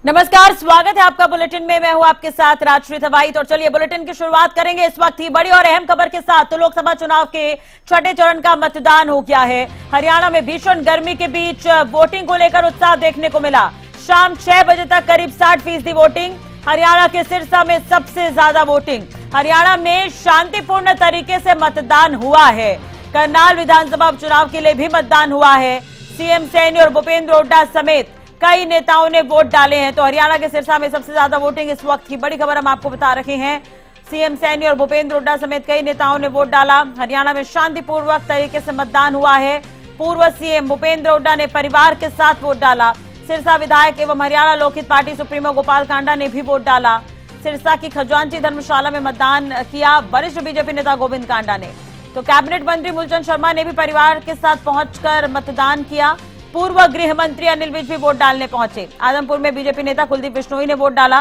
नमस्कार, स्वागत है आपका बुलेटिन में। मैं हूं आपके साथ राजश्री थवाईत और चलिए बुलेटिन की शुरुआत करेंगे इस वक्त ही बड़ी और अहम खबर के साथ। तो लोकसभा चुनाव के छठे चरण का मतदान हो गया है। हरियाणा में भीषण गर्मी के बीच वोटिंग को लेकर उत्साह देखने को मिला। शाम 6 बजे तक करीब 60% वोटिंग। हरियाणा के सिरसा में सबसे ज्यादा वोटिंग। हरियाणा में शांतिपूर्ण तरीके से मतदान हुआ है। करनाल विधानसभा उपचुनाव के लिए भी मतदान हुआ है। सीएम सैनी और भूपेंद्र हुड्डा समेत कई नेताओं ने वोट डाले हैं। तो हरियाणा के सिरसा में सबसे ज्यादा वोटिंग, इस वक्त की बड़ी खबर हम आपको बता रहे हैं। सीएम सैनी और भूपेंद्र हुड्डा समेत कई नेताओं ने वोट डाला। हरियाणा में शांतिपूर्वक तरीके से मतदान हुआ है। पूर्व सीएम भूपेंद्र हुड्डा ने परिवार के साथ वोट डाला। सिरसा विधायक एवं हरियाणा लोकहित पार्टी सुप्रीमो गोपाल कांडा ने भी वोट डाला। सिरसा की खजांची धर्मशाला में मतदान किया वरिष्ठ बीजेपी नेता गोविंद कांडा ने। तो कैबिनेट मंत्री मूलचंद शर्मा ने भी परिवार के साथ पहुंचकर मतदान किया। पूर्व गृह मंत्री अनिल विज भी वोट डालने पहुंचे। आदमपुर में बीजेपी नेता कुलदीप बिश्नोई ने वोट डाला।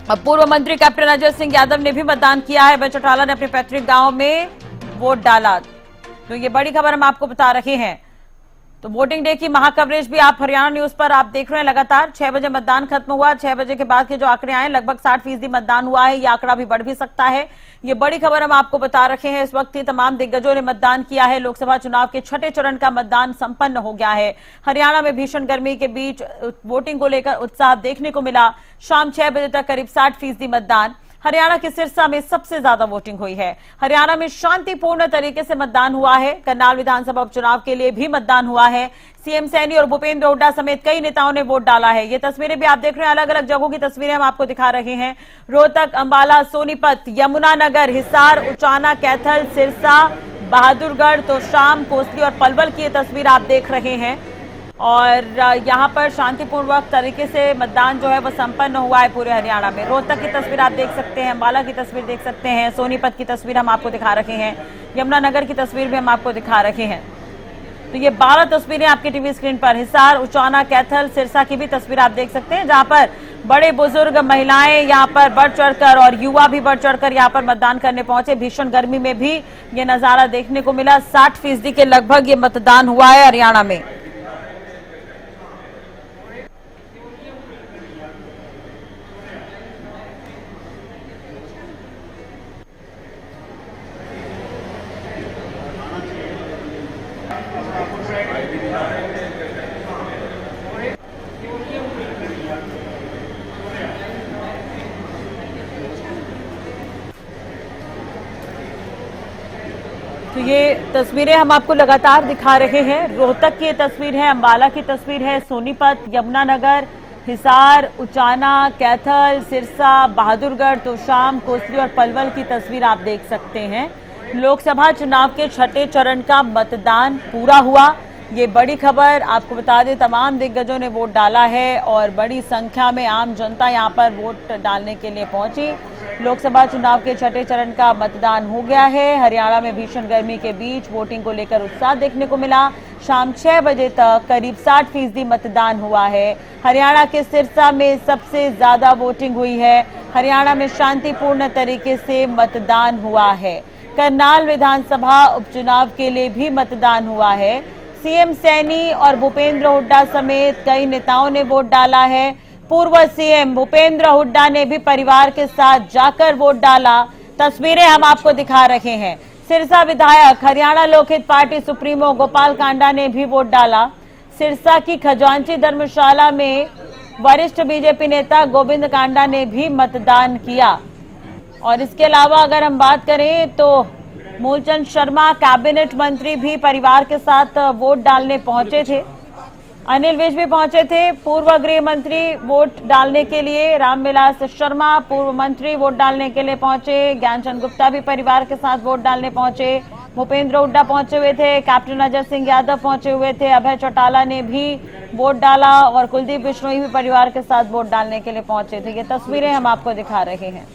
अब पूर्व मंत्री कैप्टन अजय सिंह यादव ने भी मतदान किया है। अभय चौटाला ने अपने पैतृक गांव में वोट डाला। तो ये बड़ी खबर हम आपको बता रहे हैं। तो वोटिंग डे की महाकवरेज भी आप हरियाणा न्यूज पर आप देख रहे हैं लगातार। 6 बजे मतदान खत्म हुआ। 6 बजे के बाद के जो आंकड़े आए, लगभग 60% मतदान हुआ है। ये आंकड़ा भी बढ़ भी सकता है। ये बड़ी खबर हम आपको बता रहे हैं। इस वक्त ही तमाम दिग्गजों ने मतदान किया है। लोकसभा चुनाव के छठे चरण का मतदान संपन्न हो गया है। हरियाणा में भीषण गर्मी के बीच वोटिंग को लेकर उत्साह देखने को मिला। शाम 6 बजे तक करीब 60% मतदान। हरियाणा के सिरसा में सबसे ज्यादा वोटिंग हुई है। हरियाणा में शांतिपूर्ण तरीके से मतदान हुआ है। करनाल विधानसभा उपचुनाव के लिए भी मतदान हुआ है। सीएम सैनी और भूपेंद्र हुड्डा समेत कई नेताओं ने वोट डाला है। ये तस्वीरें भी आप देख रहे हैं, अलग अलग जगहों की तस्वीरें हम आपको दिखा रहे हैं। रोहतक, अंबाला, सोनीपत, यमुनानगर, हिसार, उचाना, कैथल, सिरसा, बहादुरगढ़, तोशाम, कोसली और पलवल की ये तस्वीर आप देख रहे हैं। और यहाँ पर शांतिपूर्वक तरीके से मतदान जो है वो संपन्न हुआ है पूरे हरियाणा में। रोहतक की तस्वीर आप देख सकते हैं, अंबाला की तस्वीर देख सकते हैं, सोनीपत की तस्वीर हम आपको दिखा रहे हैं, यमुनानगर की तस्वीर भी हम आपको दिखा रहे हैं। तो ये 12 तस्वीरें आपकी टीवी स्क्रीन पर। हिसार, उचाना, कैथल, सिरसा की भी तस्वीर आप देख सकते हैं, जहां पर बड़े बुजुर्ग, महिलाएं यहाँ पर बढ़ चढ़कर और युवा भी बढ़ चढ़कर यहाँ पर मतदान करने पहुंचे। भीषण गर्मी में भी ये नजारा देखने को मिला। 60% के लगभग ये मतदान हुआ है हरियाणा में। तो ये तस्वीरें हम आपको लगातार दिखा रहे हैं। रोहतक की ये तस्वीर है, अंबाला की तस्वीर है, सोनीपत, यमुनानगर, हिसार, उचाना, कैथल, सिरसा, बहादुरगढ़, तोशाम, कोसली और पलवल की तस्वीर आप देख सकते हैं। लोकसभा चुनाव के छठे चरण का मतदान पूरा हुआ। ये बड़ी खबर आपको बता दें, तमाम दिग्गजों ने वोट डाला है और बड़ी संख्या में आम जनता यहां पर वोट डालने के लिए पहुंची। लोकसभा चुनाव के छठे चरण का मतदान हो गया है। हरियाणा में भीषण गर्मी के बीच वोटिंग को लेकर उत्साह देखने को मिला। शाम 6 बजे तक करीब 60% मतदान हुआ है। हरियाणा के सिरसा में सबसे ज्यादा वोटिंग हुई है। हरियाणा में शांतिपूर्ण तरीके से मतदान हुआ है। करनाल विधानसभा उपचुनाव के लिए भी मतदान हुआ है। सीएम सैनी और भूपेंद्र हुड्डा समेत कई नेताओं ने वोट डाला है। पूर्व सीएम भूपेंद्र हुड्डा ने भी परिवार के साथ जाकर वोट डाला। तस्वीरें हम आपको दिखा रहे हैं। सिरसा विधायक हरियाणा लोकहित पार्टी सुप्रीमो गोपाल कांडा ने भी वोट डाला। सिरसा की खजांची धर्मशाला में वरिष्ठ बीजेपी नेता गोविंद कांडा ने भी मतदान किया। और इसके अलावा अगर हम बात करें तो मूलचंद शर्मा कैबिनेट मंत्री भी परिवार के साथ वोट डालने पहुंचे थे। अनिल विज भी पहुंचे थे। पूर्व गृह मंत्री वोट डालने के लिए, रामविलास शर्मा पूर्व मंत्री वोट डालने के लिए पहुंचे। ज्ञानचंद गुप्ता भी परिवार के साथ वोट डालने पहुंचे। भूपेंद्र हुड्डा पहुंचे हुए थे। कैप्टन अजय सिंह यादव पहुंचे हुए थे। अभय चौटाला ने भी वोट डाला और कुलदीप बिश्नोई भी परिवार के साथ वोट डालने के लिए पहुंचे थे। ये तस्वीरें हम आपको दिखा रहे हैं।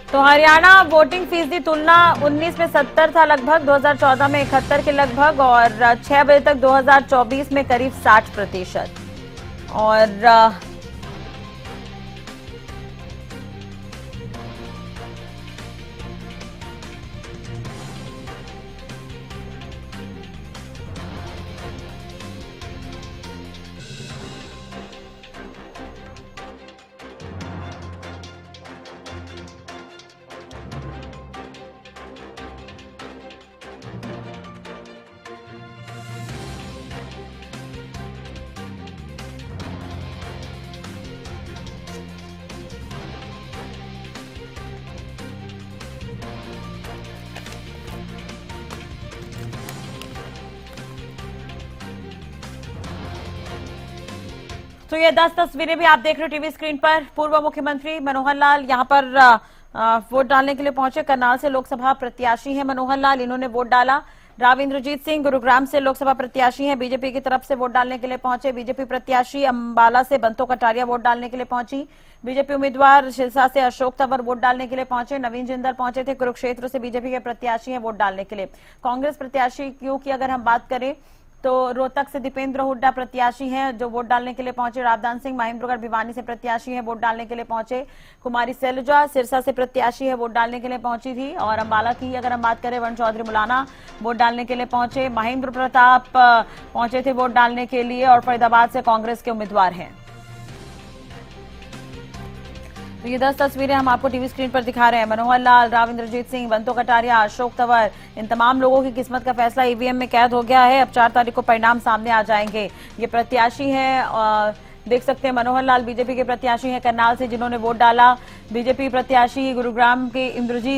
तो हरियाणा वोटिंग फीसदी तुलना 19 में 70 था लगभग, 2014 में 71 के लगभग और 6 बजे तक 2024 में करीब 60%। और तो ये 10 तस्वीरें भी आप देख रहे हो टीवी स्क्रीन पर। पूर्व मुख्यमंत्री मनोहर लाल यहाँ पर वोट डालने के लिए पहुंचे। करनाल से लोकसभा प्रत्याशी हैं मनोहर लाल, इन्होंने वोट डाला। राव इंद्रजीत सिंह गुरुग्राम से लोकसभा प्रत्याशी हैं, बीजेपी की तरफ से वोट डालने के लिए पहुंचे। बीजेपी प्रत्याशी अंबाला से बंतो कटारिया वोट डालने के लिए पहुंची। बीजेपी उम्मीदवार सिरसा से अशोक तंवर वोट डालने के लिए पहुंचे। नवीन जिंदल पहुंचे थे कुरुक्षेत्र से, बीजेपी के प्रत्याशी हैं वोट डालने के लिए। कांग्रेस प्रत्याशी की अगर हम बात करें तो रोहतक से दीपेंद्र हुड्डा प्रत्याशी हैं जो वोट डालने के लिए पहुंचे। रावदान सिंह महेंद्रगढ़ भिवानी से प्रत्याशी हैं, वोट डालने के लिए पहुंचे। कुमारी सैलजा सिरसा से प्रत्याशी है, वोट डालने के लिए पहुंची थी। और अंबाला की अगर हम बात करें, वरुण चौधरी मुलाना वोट डालने के लिए पहुंचे। महेंद्र प्रताप पहुंचे थे वोट डालने के लिए और फरीदाबाद से कांग्रेस के उम्मीदवार हैं। तो ये 10 तस्वीरें हम आपको टीवी स्क्रीन पर दिखा रहे हैं। मनोहर लाल, राव इंद्रजीत सिंह, बंतो कटारिया, अशोक तंवर, इन तमाम लोगों की किस्मत का फैसला ईवीएम में कैद हो गया है। अब 4 तारीख को परिणाम सामने आ जाएंगे। ये प्रत्याशी हैं, देख सकते हैं मनोहर लाल बीजेपी के प्रत्याशी हैं करनाल से जिन्होंने वोट डाला। बीजेपी प्रत्याशी गुरुग्राम के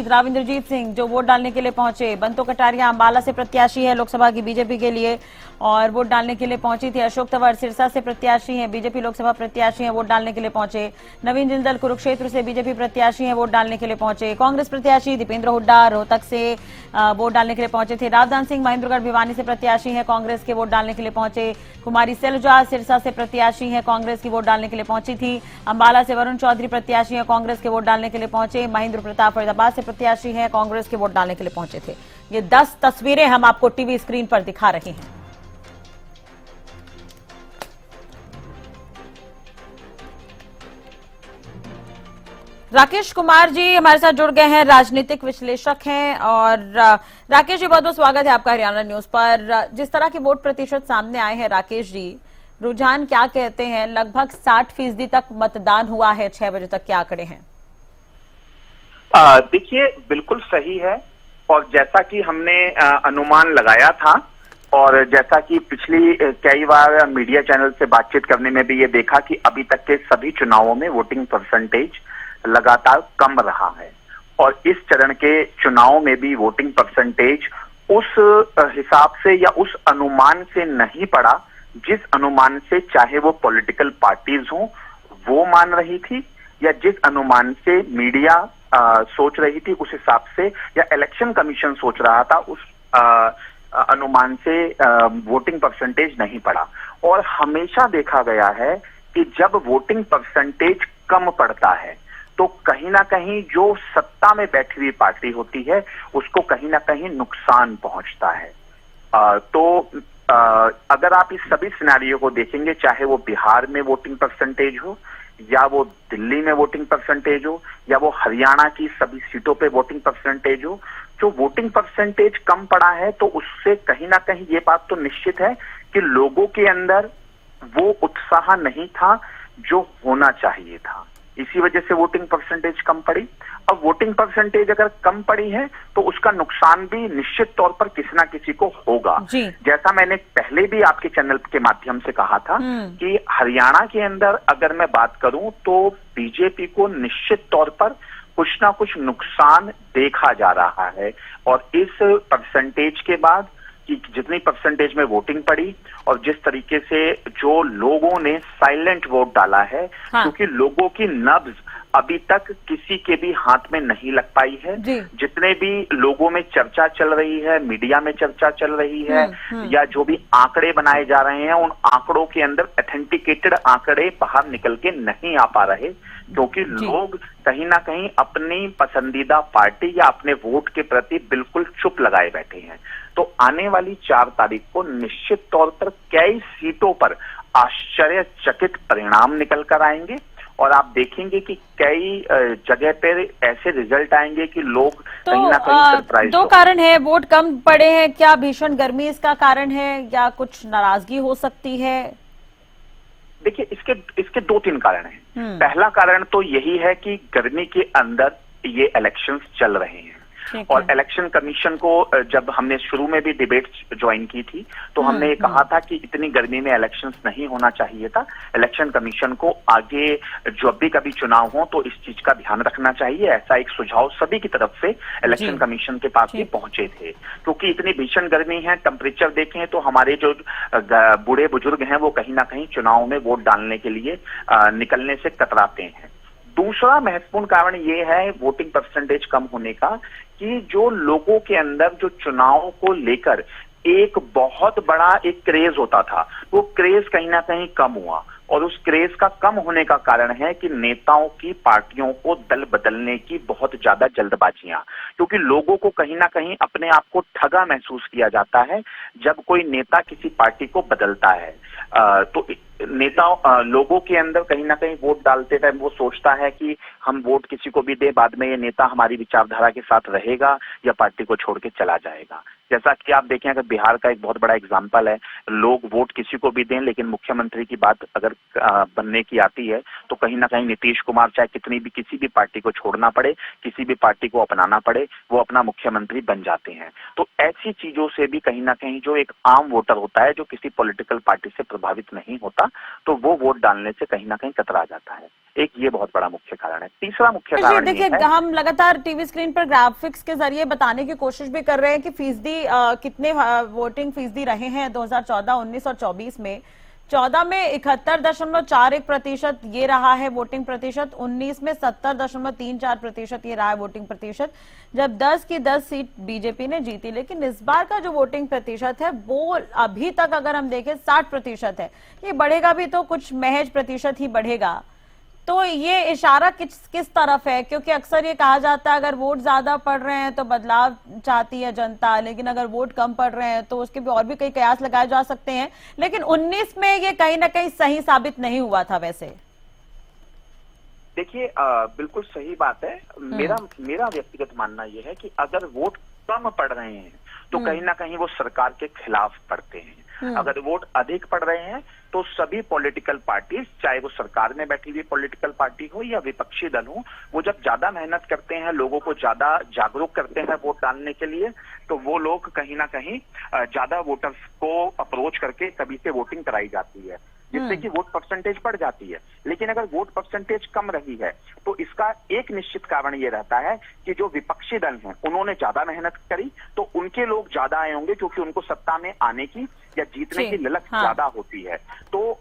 राव इंद्रजीत सिंह जो वोट डालने के लिए पहुंचे। बंतो कटारिया अंबाला से प्रत्याशी है लोकसभा की बीजेपी के लिए और वोट डालने के लिए पहुंची थी। अशोक तंवर सिरसा से प्रत्याशी हैं, बीजेपी लोकसभा प्रत्याशी हैं, वोट डालने के लिए पहुंचे। नवीन जिंदल कुरुक्षेत्र से बीजेपी प्रत्याशी हैं, वोट डालने के लिए पहुंचे। कांग्रेस प्रत्याशी दीपेंद्र हुड्डा रोहतक से वोट डालने के लिए पहुंचे थे। रावदान सिंह महेंद्रगढ़ भिवानी से प्रत्याशी हैं, कांग्रेस के वोट डालने के लिए पहुंचे। कुमारी सैलजा सिरसा से प्रत्याशी हैं, कांग्रेस की वोट डालने के लिए पहुंची थी। अंबाला से वरुण चौधरी प्रत्याशी हैं, कांग्रेस के वोट डालने के लिए पहुंचे। महेंद्र प्रताप फरीदाबाद से प्रत्याशी हैं, कांग्रेस के वोट डालने के लिए पहुंचे थे। ये 10 तस्वीरें हम आपको टीवी स्क्रीन पर दिखा रहे हैं। राकेश कुमार जी हमारे साथ जुड़ गए हैं, राजनीतिक विश्लेषक हैं। और राकेश जी, बहुत बहुत स्वागत है आपका हरियाणा न्यूज पर। जिस तरह के वोट प्रतिशत सामने आए हैं राकेश जी, रुझान क्या कहते हैं? लगभग 60% तक मतदान हुआ है 6 बजे तक, क्या आंकड़े हैं? देखिए, बिल्कुल सही है। और जैसा कि हमने अनुमान लगाया था और जैसा कि पिछली कई बार मीडिया चैनल से बातचीत करने में भी ये देखा कि अभी तक के सभी चुनावों में वोटिंग परसेंटेज लगातार कम रहा है और इस चरण के चुनाव में भी वोटिंग परसेंटेज उस हिसाब से या उस अनुमान से नहीं पड़ा जिस अनुमान से चाहे वो पॉलिटिकल पार्टीज हों वो मान रही थी या जिस अनुमान से मीडिया सोच रही थी उस हिसाब से या इलेक्शन कमीशन सोच रहा था उस अनुमान से वोटिंग परसेंटेज नहीं पड़ा। और हमेशा देखा गया है कि जब वोटिंग परसेंटेज कम पड़ता है तो कहीं ना कहीं जो सत्ता में बैठी हुई पार्टी होती है उसको कहीं ना कहीं नुकसान पहुंचता है। अगर आप इस सभी सिनेरियो को देखेंगे, चाहे वो बिहार में वोटिंग परसेंटेज हो या वो दिल्ली में वोटिंग परसेंटेज हो या वो हरियाणा की सभी सीटों पे वोटिंग परसेंटेज हो, जो वोटिंग परसेंटेज कम पड़ा है तो उससे कहीं ना कहीं ये बात तो निश्चित है कि लोगों के अंदर वो उत्साह नहीं था जो होना चाहिए था। इसी वजह से वोटिंग परसेंटेज कम पड़ी। अब वोटिंग परसेंटेज अगर कम पड़ी है तो उसका नुकसान भी निश्चित तौर पर किसी ना किसी को होगा। जैसा मैंने पहले भी आपके चैनल के माध्यम से कहा था कि हरियाणा के अंदर अगर मैं बात करूं तो बीजेपी को निश्चित तौर पर कुछ ना कुछ नुकसान देखा जा रहा है। और इस परसेंटेज के बाद कि जितनी परसेंटेज में वोटिंग पड़ी और जिस तरीके से जो लोगों ने साइलेंट वोट डाला है, क्योंकि लोगों की नब्ज अभी तक किसी के भी हाथ में नहीं लग पाई है। जितने भी लोगों में चर्चा चल रही है, मीडिया में चर्चा चल रही है या जो भी आंकड़े बनाए जा रहे हैं, उन आंकड़ों के अंदर ऑथेंटिकेटेड आंकड़े बाहर निकल के नहीं आ पा रहे क्योंकि लोग कहीं ना कहीं अपनी पसंदीदा पार्टी या अपने वोट के प्रति बिल्कुल चुप लगाए बैठे हैं। तो आने वाली 4 तारीख को निश्चित तौर पर कई सीटों पर आश्चर्यचकित परिणाम निकल कर आएंगे और आप देखेंगे कि कई जगह पर ऐसे रिजल्ट आएंगे कि लोग कहीं ना कहीं सरप्राइज दो कारण है, वोट कम पड़े हैं, क्या भीषण गर्मी इसका कारण है या कुछ नाराजगी हो सकती है? देखिए, इसके 2-3 कारण हैं। पहला कारण तो यही है कि गर्मी के अंदर ये इलेक्शंस चल रहे हैं और इलेक्शन कमीशन को जब हमने शुरू में भी डिबेट ज्वाइन की थी तो हमने ये कहा था कि इतनी गर्मी में इलेक्शंस नहीं होना चाहिए था। इलेक्शन कमीशन को आगे जब भी कभी चुनाव हो तो इस चीज का ध्यान रखना चाहिए, ऐसा एक सुझाव सभी की तरफ से इलेक्शन कमीशन के पास भी पहुंचे थे। क्योंकि इतनी भीषण गर्मी है, टेम्परेचर देखें तो हमारे जो बूढ़े बुजुर्ग हैं वो कहीं ना कहीं चुनाव में वोट डालने के लिए निकलने से कतराते हैं। दूसरा महत्वपूर्ण कारण ये है वोटिंग परसेंटेज कम होने का कि जो लोगों के अंदर जो चुनाव को लेकर एक बहुत बड़ा एक क्रेज होता था, वो क्रेज कहीं ना कहीं कम हुआ और उस क्रेज का कम होने का कारण है कि नेताओं की पार्टियों को दल बदलने की बहुत ज्यादा जल्दबाजियां, क्योंकि लोगों को कहीं ना कहीं अपने आप को ठगा महसूस किया जाता है जब कोई नेता किसी पार्टी को बदलता है। तो लोगों के अंदर कहीं ना कहीं वोट डालते टाइम वो सोचता है कि हम वोट किसी को भी दे, बाद में ये नेता हमारी विचारधारा के साथ रहेगा या पार्टी को छोड़ के चला जाएगा। जैसा कि आप देखें, अगर बिहार का एक बहुत बड़ा एग्जाम्पल है, लोग वोट किसी को भी दें लेकिन मुख्यमंत्री की बात अगर बनने की आती है तो कहीं ना कहीं नीतीश कुमार चाहे कितनी भी किसी भी पार्टी को छोड़ना पड़े, किसी भी पार्टी को अपनाना पड़े, वो अपना मुख्यमंत्री बन जाते हैं। तो ऐसी चीजों से भी कहीं ना कहीं जो एक आम वोटर होता है जो किसी पॉलिटिकल पार्टी से प्रभावित नहीं होता, तो वो वोट डालने से कहीं ना कहीं कतरा जाता है। एक ये बहुत बड़ा मुख्य कारण है। तीसरा मुख्य कारण देखिए, हम लगातार टीवी स्क्रीन पर ग्राफिक्स के जरिए बताने की कोशिश भी कर रहे हैं कि फीसदी कितने वोटिंग फीसदी रहे हैं 2014, 19 और 24 में। 14 में 71.41% ये रहा है वोटिंग प्रतिशत, 19 में 70.34% ये रहा है वोटिंग प्रतिशत, जब 10 की 10 सीट बीजेपी ने जीती। लेकिन इस बार का जो वोटिंग प्रतिशत है वो अभी तक अगर हम देखें 60% है। ये बढ़ेगा भी तो कुछ महज प्रतिशत ही बढ़ेगा। तो ये इशारा किस तरफ है? क्योंकि अक्सर ये कहा जाता है अगर वोट ज्यादा पड़ रहे हैं तो बदलाव चाहती है जनता, लेकिन अगर वोट कम पड़ रहे हैं तो उसके भी और भी कई कयास लगाए जा सकते हैं। लेकिन 19 में ये कहीं ना कहीं सही साबित नहीं हुआ था। वैसे देखिए, बिल्कुल सही बात है। मेरा व्यक्तिगत मानना यह है कि अगर वोट कम पड़ रहे हैं तो कहीं ना कहीं वो सरकार के खिलाफ पड़ते हैं। अगर वोट अधिक पड़ रहे हैं तो सभी पॉलिटिकल पार्टीज, चाहे वो सरकार में बैठी हुई पॉलिटिकल पार्टी हो या विपक्षी दल हो, वो जब ज्यादा मेहनत करते हैं, लोगों को ज्यादा जागरूक करते हैं वोट डालने के लिए, तो वो लोग कहीं ना कहीं ज्यादा वोटर्स को अप्रोच करके सभी से वोटिंग कराई जाती है, जिससे कि वोट परसेंटेज बढ़ जाती है। लेकिन अगर वोट परसेंटेज कम रही है तो इसका एक निश्चित कारण ये रहता है कि जो विपक्षी दल हैं उन्होंने ज्यादा मेहनत करी तो उनके लोग ज्यादा आए होंगे, क्योंकि उनको सत्ता में आने की या जीतने की ललक ज्यादा होती है। तो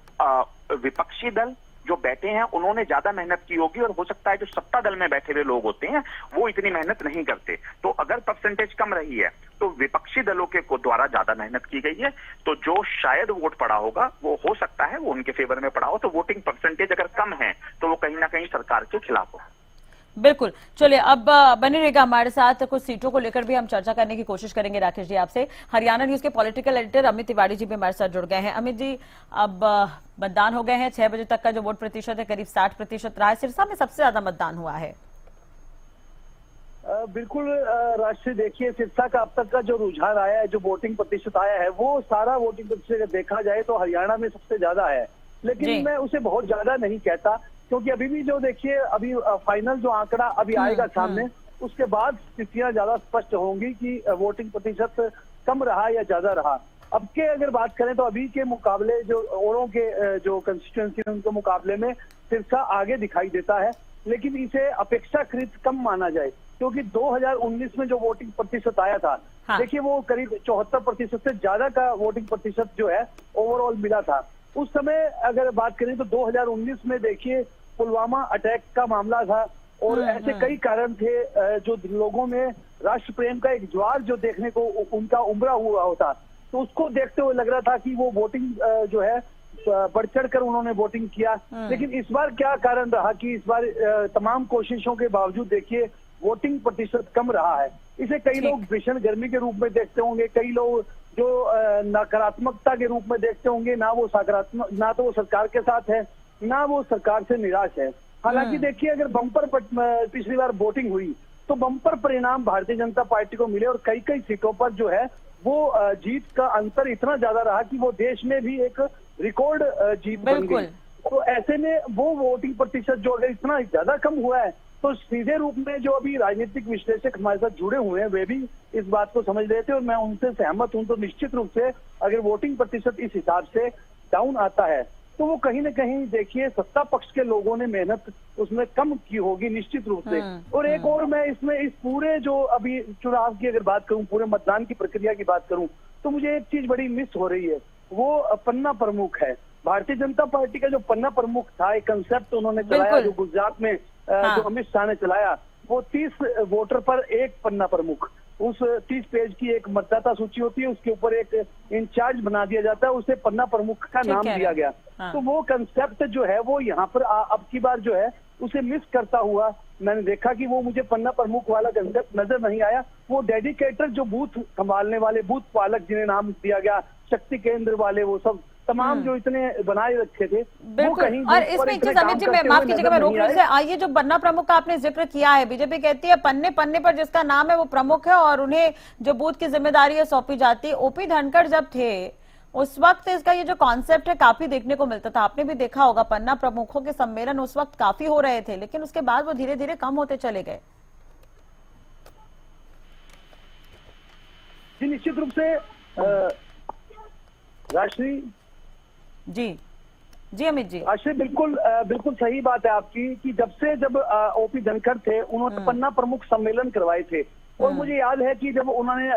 विपक्षी दल जो बैठे हैं उन्होंने ज्यादा मेहनत की होगी और हो सकता है जो सत्ता दल में बैठे हुए लोग होते हैं वो इतनी मेहनत नहीं करते। तो अगर परसेंटेज कम रही है तो विपक्षी दलों के द्वारा ज्यादा मेहनत की गई है, तो जो शायद वोट पड़ा होगा वो हो सकता है वो उनके फेवर में पड़ा हो। तो वोटिंग परसेंटेज अगर कम है तो वो कहीं ना कहीं सरकार के खिलाफ हो। बिल्कुल। चलिए, अब बने रहेगा हमारे साथ, कुछ सीटों को लेकर भी हम चर्चा करने की कोशिश करेंगे राकेश जी आपसे। हरियाणा न्यूज के पॉलिटिकल एडिटर अमित तिवारी जी भी हमारे साथ जुड़ गए हैं। अमित जी, अब मतदान हो गए हैं, 6 बजे तक का जो वोट प्रतिशत है करीब 60% रहा है। सिरसा में सबसे ज्यादा मतदान हुआ है। बिल्कुल राष्ट्रीय, देखिए सिरसा का अब तक का जो रुझान आया है, जो वोटिंग प्रतिशत आया है, वो सारा वोटिंग प्रतिशत देखा जाए तो हरियाणा में सबसे ज्यादा है। लेकिन मैं उसे बहुत ज्यादा नहीं कहता, क्योंकि अभी भी जो देखिए अभी फाइनल जो आंकड़ा अभी आएगा सामने, उसके बाद स्थितियां ज्यादा स्पष्ट होंगी कि वोटिंग प्रतिशत कम रहा या ज्यादा रहा। अब के अगर बात करें तो अभी के मुकाबले जो औरों के जो कंस्टिट्यूएंसी उनके मुकाबले में सिरसा आगे दिखाई देता है, लेकिन इसे अपेक्षाकृत कम माना जाए, क्योंकि 2019 में जो वोटिंग प्रतिशत आया था, देखिए वो करीब 74% से ज्यादा का वोटिंग प्रतिशत जो है ओवरऑल मिला था। उस समय अगर बात करें तो 2019 में देखिए पुलवामा अटैक का मामला था और ऐसे कई कारण थे जो लोगों में राष्ट्र प्रेम का एक ज्वार जो देखने को उनका उमड़ा हुआ होता, तो उसको देखते हुए लग रहा था कि वो वोटिंग जो है बढ़ चढ़ कर उन्होंने वोटिंग किया। लेकिन इस बार क्या कारण रहा कि इस बार तमाम कोशिशों के बावजूद देखिए वोटिंग प्रतिशत कम रहा है। इसे कई लोग भीषण गर्मी के रूप में देखते होंगे, कई लोग जो नकारात्मकता के रूप में देखते होंगे, ना वो सकारात्मक, ना तो वो सरकार के साथ है, ना वो सरकार से निराश है। हालांकि देखिए, अगर बम्पर पिछली बार वोटिंग हुई तो बम्पर परिणाम भारतीय जनता पार्टी को मिले और कई कई सीटों पर जो है वो जीत का अंतर इतना ज्यादा रहा कि वो देश में भी एक रिकॉर्ड जीत बन गई। तो ऐसे में वो वोटिंग प्रतिशत जो अगर इतना ज्यादा कम हुआ है तो सीधे रूप में जो अभी राजनीतिक विश्लेषक हमारे साथ जुड़े हुए हैं वे भी इस बात को समझ रहे थे और मैं उनसे सहमत हूं। तो निश्चित रूप से अगर वोटिंग प्रतिशत इस हिसाब से डाउन आता है तो वो कहीं ना कहीं देखिए सत्ता पक्ष के लोगों ने मेहनत उसमें कम की होगी निश्चित रूप से। और एक और मैं इसमें इस पूरे जो अभी चुनाव की अगर बात करूं, पूरे मतदान की प्रक्रिया की बात करूं, तो मुझे एक चीज बड़ी मिस हो रही है, वो पन्ना प्रमुख है। भारतीय जनता पार्टी का जो पन्ना प्रमुख था, एक कंसेप्ट उन्होंने चलाया जो गुजरात में जो अमित शाह ने चलाया, वो 30 वोटर पर एक पन्ना प्रमुख, उस 30 पेज की एक मतदाता सूची होती है, उसके ऊपर एक इंचार्ज बना दिया जाता है, उसे पन्ना प्रमुख का नाम दिया गया। तो वो कंसेप्ट जो है वो यहाँ पर अब की बार जो है उसे मिस करता हुआ मैंने देखा कि वो मुझे पन्ना प्रमुख वाला कंसेप्ट नजर नहीं आया। वो डेडिकेटर जो बूथ संभालने वाले, बूथ पालक जिन्हें नाम दिया गया, शक्ति केंद्र वाले, वो सब तमाम जो इतने बनाए रखे थे वो कहीं। और इसमें एक चीज अमित जी, मैं माफ कीजिएगा मैं रोक रही हूं, आइए जो पन्ना प्रमुख का आपने जिक्र किया है, बीजेपी कहती है पन्ने पन्ने पर जिसका नाम है वो प्रमुख है और उन्हें जो बूथ की जिम्मेदारी है सौंपी जाती है। ओपी धनखड़ जब थे उस वक्त इसका ये जो कॉन्सेप्ट है काफी देखने को मिलता था, आपने भी देखा होगा पन्ना प्रमुखों के सम्मेलन उस वक्त काफी हो रहे थे, लेकिन उसके बाद वो धीरे धीरे कम होते चले गए। जी निश्चित रूप से राष्ट्रीय जी अमित जी, आश्रय बिल्कुल सही बात है आपकी कि जब ओपी धनखड़ थे उन्होंने पन्ना प्रमुख सम्मेलन करवाए थे और मुझे याद है कि जब उन्हें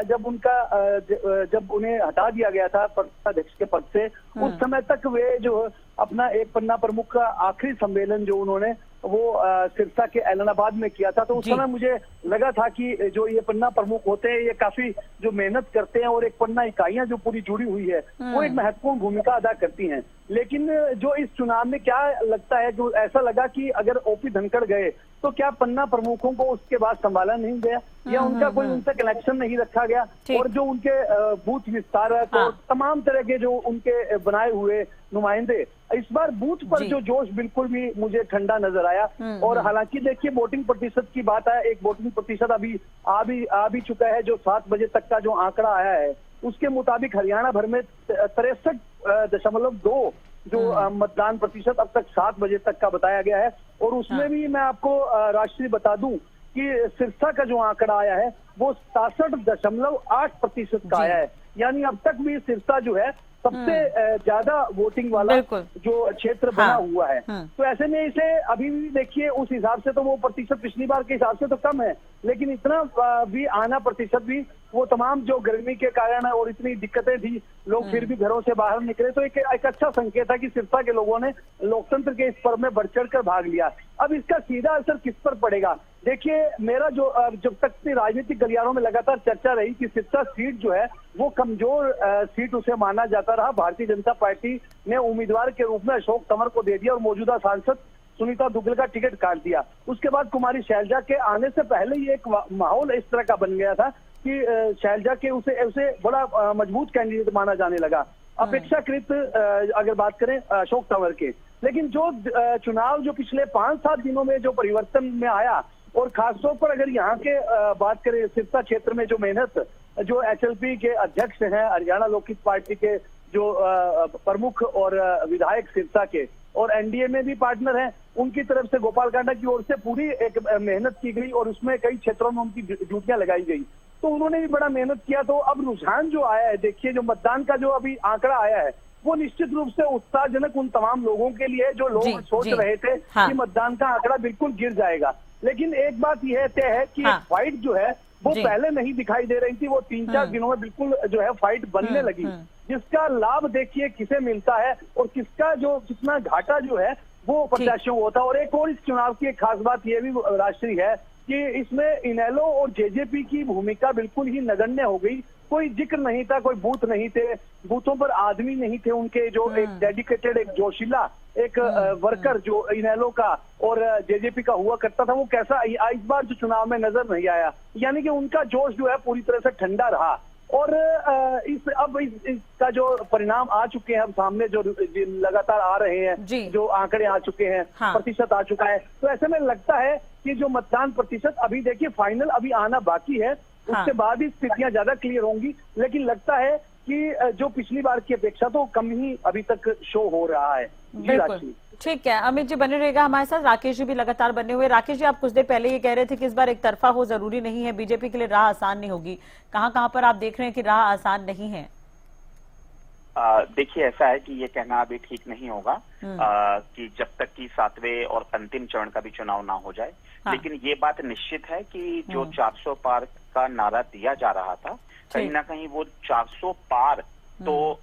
हटा दिया गया था अध्यक्ष के पद से, उस समय तक वे जो अपना एक पन्ना प्रमुख का आखिरी सम्मेलन जो उन्होंने वो सिरसा के ऐलनाबाद में किया था। तो उस समय मुझे लगा था कि जो ये पन्ना प्रमुख होते हैं ये काफी जो मेहनत करते हैं और एक पन्ना इकाइयां जो पूरी जुड़ी हुई है वो एक महत्वपूर्ण भूमिका अदा करती हैं। लेकिन जो इस चुनाव में क्या लगता है, जो ऐसा लगा कि अगर ओपी धनखड़ गए तो क्या पन्ना प्रमुखों को उसके बाद संभाला नहीं गया या उनका कोई उनसे कनेक्शन नहीं रखा गया और जो उनके बूथ विस्तारक और तमाम तरह के जो उनके बनाए हुए नुमाइंदे, इस बार बूथ पर जो जोश बिल्कुल भी मुझे ठंडा नजर आया। और हालांकि देखिए वोटिंग प्रतिशत की बात है, एक वोटिंग प्रतिशत अभी आ भी चुका है, जो 7 बजे तक का जो आंकड़ा आया है उसके मुताबिक हरियाणा भर में 63.2 जो मतदान प्रतिशत अब तक 7 बजे तक का बताया गया है। और उसमें भी मैं आपको राष्ट्रीय बता दूं कि सिरसा का जो आंकड़ा आया है वो 67.8% का आया है, यानी अब तक भी सिरसा जो है सबसे ज्यादा वोटिंग वाला जो क्षेत्र बना हुआ है। तो ऐसे में इसे अभी भी देखिए उस हिसाब से तो वो प्रतिशत पिछली बार के हिसाब से तो कम है, लेकिन इतना भी आना प्रतिशत भी वो तमाम जो गर्मी के कारण और इतनी दिक्कतें थी, लोग फिर भी घरों से बाहर निकले, तो एक अच्छा संकेत है कि सिरसा के लोगों ने लोकतंत्र के इस पर्व में बढ़ चढ़ कर भाग लिया। अब इसका सीधा असर किस पर पड़ेगा? देखिए मेरा जो जब तक राजनीतिक गलियारों में लगातार चर्चा रही कि सिरसा सीट जो है वो कमजोर सीट उसे माना जाता रहा। भारतीय जनता पार्टी ने उम्मीदवार के रूप में अशोक तंवर को दे दिया और मौजूदा सांसद सुनीता दुग्गल का टिकट काट दिया। उसके बाद कुमारी शैलजा के आने से पहले ही एक माहौल इस तरह का बन गया था कि शैलजा के उसे बड़ा मजबूत कैंडिडेट माना जाने लगा अपेक्षाकृत अगर बात करें अशोक तंवर के। लेकिन जो चुनाव जो पिछले 5-7 दिनों में जो परिवर्तन में आया और खासतौर पर अगर यहाँ के बात करें सिरसा क्षेत्र में जो मेहनत जो एचएलपी के अध्यक्ष हैं, हरियाणा लोकहित पार्टी के जो प्रमुख और विधायक सिरसा के और एनडीए में भी पार्टनर हैं, उनकी तरफ से गोपाल कांडा की ओर से पूरी एक मेहनत की गई और उसमें कई क्षेत्रों में उनकी ड्यूटियां लगाई गई। तो उन्होंने भी बड़ा मेहनत किया। तो अब रुझान जो आया है, देखिए जो मतदान का जो अभी आंकड़ा आया है वो निश्चित रूप से उत्साहजनक उन तमाम लोगों के लिए जो लोग सोच रहे थे कि मतदान का आंकड़ा बिल्कुल गिर जाएगा। लेकिन एक बात यह तय है कि फाइट जो है वो पहले नहीं दिखाई दे रही थी, वो 3-4 दिनों में बिल्कुल जो है फाइट बनने लगी, जिसका लाभ देखिए किसे मिलता है और किसका जो कितना घाटा जो है वो प्रत्याशियों होता है। और एक और इस चुनाव की एक खास बात यह भी राष्ट्रीय है कि इसमें इनेलो और जेजेपी की भूमिका बिल्कुल ही नगण्य हो गई। कोई जिक्र नहीं था, कोई बूथ नहीं थे, बूथों पर आदमी नहीं थे उनके, जो एक डेडिकेटेड, एक जोशीला एक वर्कर जो इनेलो का और जेजेपी का हुआ करता था, वो कैसा इस बार जो चुनाव में नजर नहीं आया। यानी कि उनका जोश जो है पूरी तरह से ठंडा रहा। और इसका जो परिणाम आ चुके हैं अब सामने, जो लगातार आ रहे हैं, जो आंकड़े आ चुके हैं, प्रतिशत आ चुका है, तो ऐसे में लगता है कि जो मतदान प्रतिशत अभी देखिए फाइनल अभी आना बाकी है, उसके बाद ही स्थितियां ज्यादा क्लियर होंगी। लेकिन लगता है कि जो पिछली बार की अपेक्षा तो कम ही अभी तक शो हो रहा है। बिल्कुल ठीक है, अमित जी बने रहेगा हमारे साथ। राकेश जी भी लगातार बने हुए। राकेश जी, आप कुछ देर पहले ये कह रहे थे कि इस बार एक तरफा हो जरूरी नहीं है, बीजेपी के लिए राह आसान नहीं होगी। कहां पर आप देख रहे हैं कि राह आसान नहीं है? देखिए, ऐसा है कि ये कहना अभी ठीक नहीं होगा कि जब तक कि 7वें और अंतिम चरण का भी चुनाव ना हो जाए। लेकिन ये बात निश्चित है कि जो 400 पार का नारा दिया जा रहा था, कहीं ना कहीं वो 400 पार तो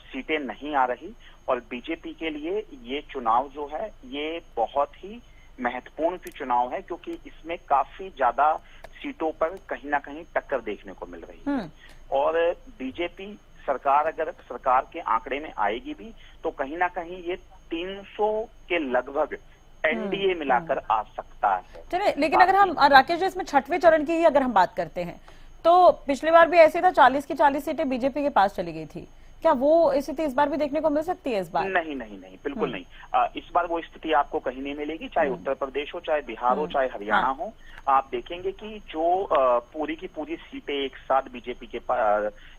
सीटें नहीं आ रही। और बीजेपी के लिए ये चुनाव जो है ये बहुत ही महत्वपूर्ण चुनाव है, क्योंकि इसमें काफी ज्यादा सीटों पर कहीं ना कहीं टक्कर देखने को मिल रही है। और बीजेपी सरकार अगर सरकार के आंकड़े में आएगी भी तो कहीं ना कहीं ये 300 के लगभग एनडीए मिलाकर आ सकता है। चलिए, लेकिन अगर हम राकेश जी इसमें 6वें चरण की ही अगर हम बात करते हैं तो पिछली बार भी ऐसे था, 40 की 40 सीटें बीजेपी के पास चली गई थी। क्या वो स्थिति इस बार भी देखने को मिल सकती है? इस बार नहीं, बिल्कुल नहीं। इस बार वो स्थिति आपको कहीं नहीं मिलेगी, चाहे उत्तर प्रदेश हो, चाहे बिहार हो, चाहे हरियाणा हो। आप देखेंगे कि जो पूरी की पूरी सीटें एक साथ बीजेपी के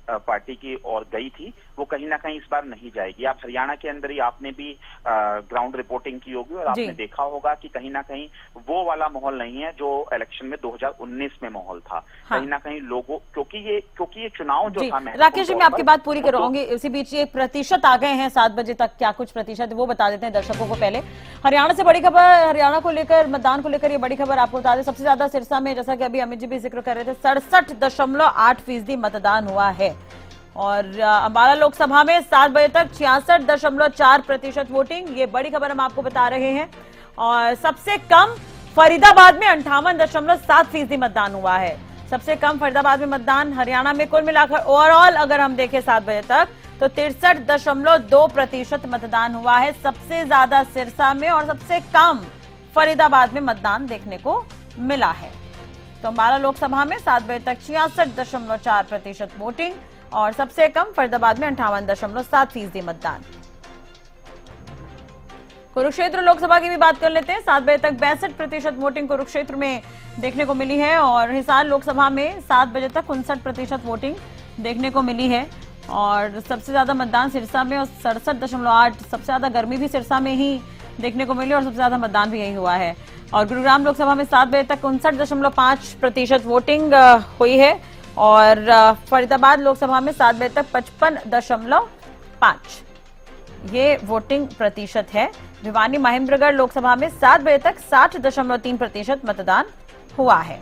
पार्टी की ओर गई थी, वो कहीं ना कहीं इस बार नहीं जाएगी। आप हरियाणा के अंदर ही आपने भी ग्राउंड रिपोर्टिंग की होगी और आपने देखा होगा कि कहीं ना कहीं वो वाला माहौल नहीं है जो इलेक्शन में 2019 में माहौल था। कहीं ना कहीं लोगों, क्योंकि ये चुनाव जो था। राकेश जी, मैं आपकी बात पूरी करवाऊंगी। इसी बीच ये प्रतिशत आ गए हैं 7 बजे तक, क्या कुछ प्रतिशत वो बता देते हैं दर्शकों को। पहले हरियाणा से बड़ी खबर, हरियाणा को लेकर, मतदान को लेकर ये बड़ी खबर आपको बता दें। सबसे ज्यादा सिरसा में, जैसा कि अभी अमित जी भी जिक्र कर रहे थे, 67.8% मतदान हुआ है। और अंबाला लोकसभा में 7 बजे तक 66.4% वोटिंग, ये बड़ी खबर हम आपको बता रहे हैं। और सबसे कम फरीदाबाद में 58.7% मतदान हुआ है। सबसे कम फरीदाबाद में मतदान। हरियाणा में कुल मिलाकर ओवरऑल अगर हम देखें 7 बजे तक तो 63.2% मतदान हुआ है। सबसे ज्यादा सिरसा में और सबसे कम फरीदाबाद में मतदान देखने को मिला है। तो अंबाला लोकसभा में 7 बजे तक 66.4% वोटिंग और सबसे कम फरीदाबाद में 58.7% मतदान। कुरुक्षेत्र लोकसभा की भी बात कर लेते हैं। 7 बजे तक 62% वोटिंग कुरुक्षेत्र में देखने को मिली है और हिसार लोकसभा में 7 बजे तक 59% वोटिंग देखने को मिली है। और सबसे ज्यादा मतदान सिरसा में और 67.8, सबसे ज्यादा गर्मी भी सिरसा में ही देखने को मिली और सबसे ज्यादा मतदान भी यही हुआ है। और गुरुग्राम लोकसभा में 7 बजे तक 59.5% वोटिंग हुई है और फरीदाबाद लोकसभा में 7 बजे तक 55.5 ये वोटिंग प्रतिशत है। भिवानी महेंद्रगढ़ लोकसभा में 7 बजे तक 60.3% मतदान हुआ है।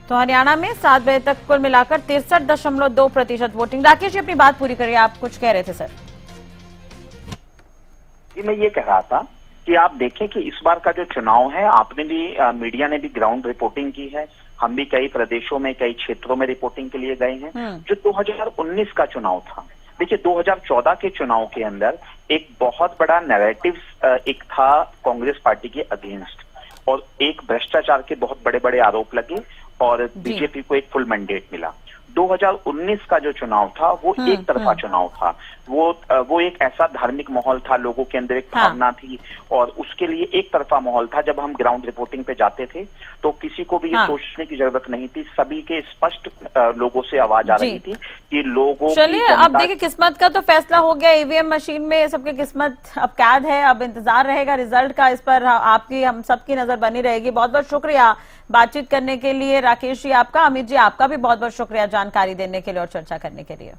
तो हरियाणा में 7 बजे तक कुल मिलाकर 63.2% वोटिंग। राकेश जी, अपनी बात पूरी करिए, आप कुछ कह रहे थे सर। जी, मैं ये कह रहा था कि आप देखें कि इस बार का जो चुनाव है, आपने भी मीडिया ने भी ग्राउंड रिपोर्टिंग की है, हम भी कई प्रदेशों में, कई क्षेत्रों में रिपोर्टिंग के लिए गए हैं। जो 2019 का चुनाव था, देखिए 2014 के चुनाव के अंदर एक बहुत बड़ा नैरेटिव एक था कांग्रेस पार्टी के अगेंस्ट, और एक भ्रष्टाचार के बहुत बड़े बड़े आरोप लगे और बीजेपी को एक फुल मैंडेट मिला। 2019 का जो चुनाव था वो एक तरफा चुनाव था। वो एक ऐसा धार्मिक माहौल था, लोगों के अंदर एक भावना थी और उसके लिए एक तरफा माहौल था। जब हम ग्राउंड रिपोर्टिंग पे जाते थे तो किसी को भी ये सोचने की जरूरत नहीं थी, सभी के स्पष्ट लोगों से आवाज आ रही थी कि लोगों। चलिए, अब देखिए किस्मत का तो फैसला हो गया, ईवीएम मशीन में सबकी किस्मत अब कैद है, अब इंतजार रहेगा रिजल्ट का। इस पर आपकी, हम सबकी नजर बनी रहेगी। बहुत बहुत शुक्रिया बातचीत करने के लिए राकेश जी आपका। अमित जी, आपका भी बहुत बहुत शुक्रिया जानकारी देने के लिए और चर्चा करने के लिए।